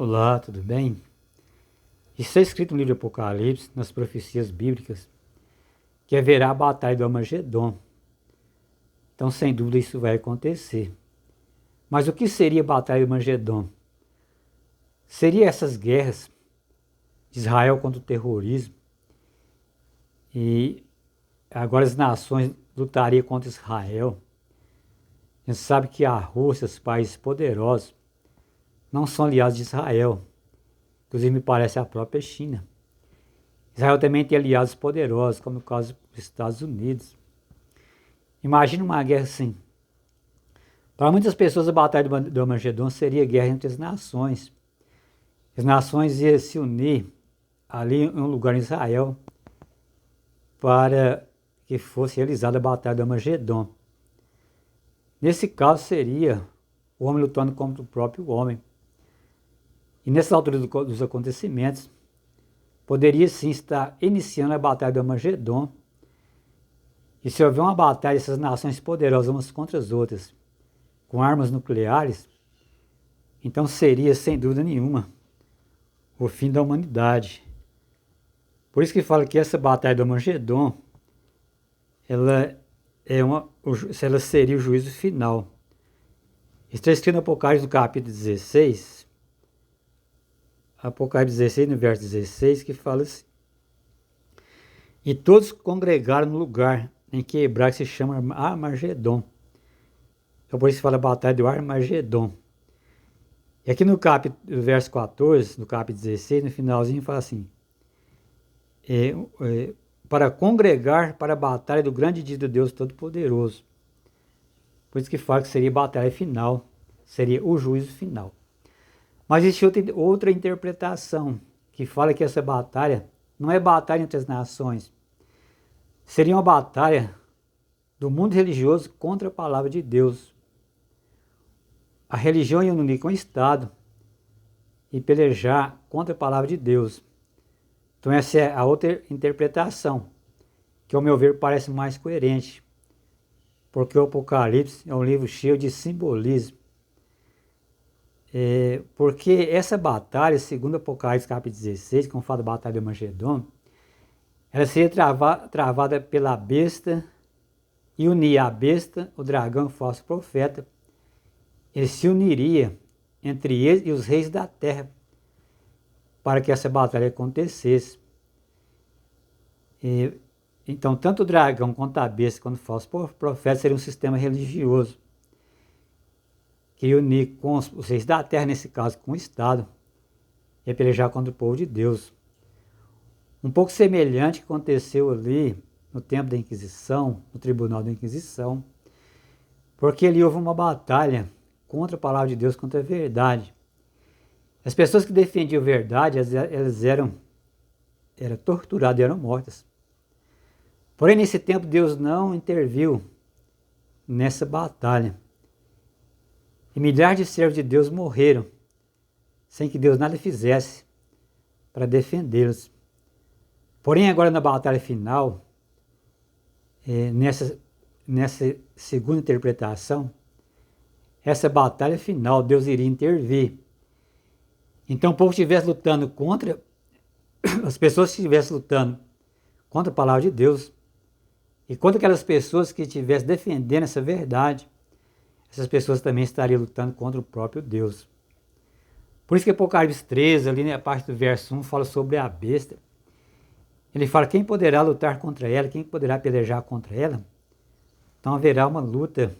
Olá, tudo bem? Está escrito no livro de Apocalipse, nas profecias bíblicas, que haverá a batalha do Armagedon. Então, sem dúvida, isso vai acontecer. Mas o que seria a batalha do Armagedon? Seria essas guerras de Israel contra o terrorismo, e agora as nações lutariam contra Israel. A gente sabe que a Rússia, os países poderosos, não são aliados de Israel. Inclusive, me parece a própria China. Israel também tem aliados poderosos, como no caso dos Estados Unidos. Imagina uma guerra assim. Para muitas pessoas, a batalha do Armagedon seria a guerra entre as nações. As nações iam se unir ali em um lugar em Israel para que fosse realizada a batalha do Armagedon. Nesse caso, seria o homem lutando contra o próprio homem. E nessa altura dos acontecimentos, poderia sim estar iniciando a batalha do Armagedon. E se houver uma batalha dessas nações poderosas umas contra as outras, com armas nucleares, então seria, sem dúvida nenhuma, o fim da humanidade. Por isso que fala que essa batalha do Armagedon, ela seria o juízo final. Está escrito no Apocalipse, no capítulo 16, Apocalipse 16, no verso 16, que fala assim: E todos congregaram no lugar em que em hebraico se chama Armagedon. Então por isso fala a batalha do Armagedon. E aqui no verso 14, no capítulo 16, no finalzinho, fala assim: para congregar para a batalha do grande dia de Deus Todo-Poderoso. Por isso que fala que seria a batalha final, seria o juízo final. Mas existe outra interpretação, que fala que essa batalha não é batalha entre as nações. Seria uma batalha do mundo religioso contra a palavra de Deus. A religião ia unir com o Estado e pelejar contra a palavra de Deus. Então essa é a outra interpretação, que ao meu ver parece mais coerente, porque o Apocalipse é um livro cheio de simbolismo. Porque essa batalha, segundo Apocalipse capítulo 16, como fala da batalha do Armagedon, ela seria travada pela besta e unia a besta, o dragão e o falso profeta. Ele se uniria entre eles e os reis da terra para que essa batalha acontecesse. Então, tanto o dragão quanto a besta quanto o falso profeta seria um sistema religioso que ia unir com os reis da terra, nesse caso com o Estado, e pelejar contra o povo de Deus. Um pouco semelhante que aconteceu ali no tempo da Inquisição, no Tribunal da Inquisição, porque ali houve uma batalha contra a palavra de Deus, contra a verdade. As pessoas que defendiam a verdade, elas eram torturadas e eram mortas. Porém, nesse tempo, Deus não interviu nessa batalha. E milhares de servos de Deus morreram, sem que Deus nada fizesse para defendê-los. Porém, agora na batalha final, nessa segunda interpretação, essa batalha final, Deus iria intervir. Então, o povo estivesse lutando contra, as pessoas que estivessem lutando contra a palavra de Deus, e contra aquelas pessoas que estivessem defendendo essa verdade, essas pessoas também estariam lutando contra o próprio Deus. Por isso que Apocalipse 13, ali na parte do verso 1, fala sobre a besta. Ele fala: quem poderá lutar contra ela? Quem poderá pelejar contra ela? Então haverá uma luta.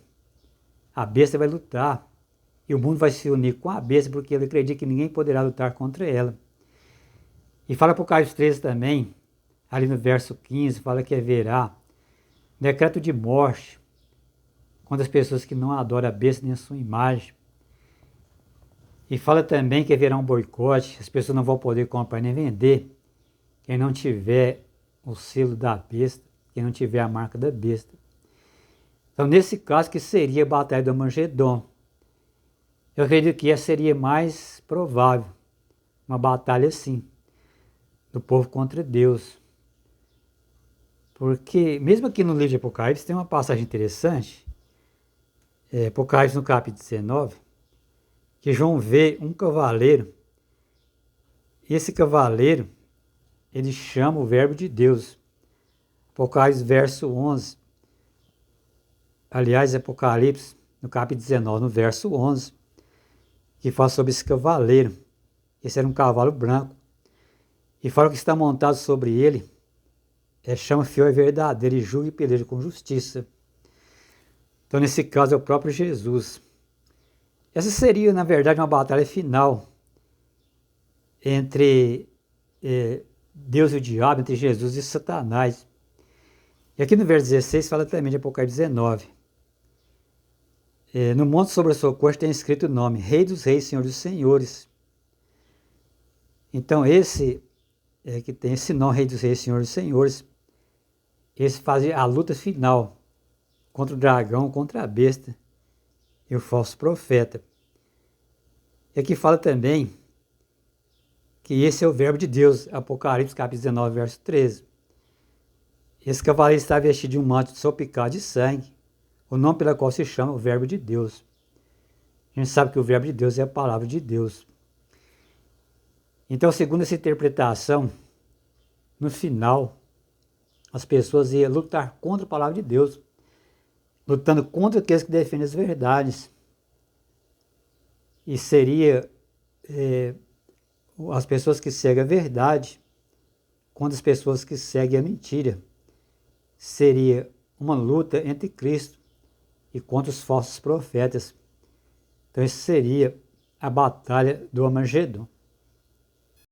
A besta vai lutar. E o mundo vai se unir com a besta, porque ele acredita que ninguém poderá lutar contra ela. E fala Apocalipse 13 também, ali no verso 15, fala que haverá decreto de morte contra as pessoas que não adoram a besta nem a sua imagem. E fala também que haverá um boicote, as pessoas não vão poder comprar nem vender quem não tiver o selo da besta, quem não tiver a marca da besta. Então, nesse caso, que seria a batalha do Armagedon, eu acredito que essa seria mais provável, uma batalha assim, do povo contra Deus. Porque, mesmo aqui no livro de Apocalipse, tem uma passagem interessante, Apocalipse no capítulo 19, que João vê um cavaleiro esse cavaleiro, ele chama o verbo de Deus. Apocalipse, verso 11. Aliás, Apocalipse, no capítulo 19, no verso 11, que fala sobre esse cavaleiro. Esse era um cavalo branco. E fala que está montado sobre ele, chama fiel e verdadeiro, e julga e peleja com justiça. Então, nesse caso, é o próprio Jesus. Essa seria, na verdade, uma batalha final entre Deus e o diabo, entre Jesus e Satanás. E aqui no verso 16 fala também de Apocalipse 19. No monte sobre a sua costa tem escrito o nome, Rei dos Reis, Senhor dos Senhores. Então esse, que tem esse nome, Rei dos Reis, Senhor dos Senhores, esse fazia a luta final contra o dragão, contra a besta e o falso profeta. E aqui fala também que esse é o verbo de Deus, Apocalipse capítulo 19, verso 13. Esse cavaleiro está vestido de um manto salpicado de sangue, o nome pelo qual se chama o verbo de Deus. A gente sabe que o verbo de Deus é a palavra de Deus. Então, segundo essa interpretação, no final, as pessoas iam lutar contra a palavra de Deus, lutando contra aqueles que defendem as verdades. E seria as pessoas que seguem a verdade contra as pessoas que seguem a mentira. Seria uma luta entre Cristo e contra os falsos profetas. Então, isso seria a batalha do Armagedon.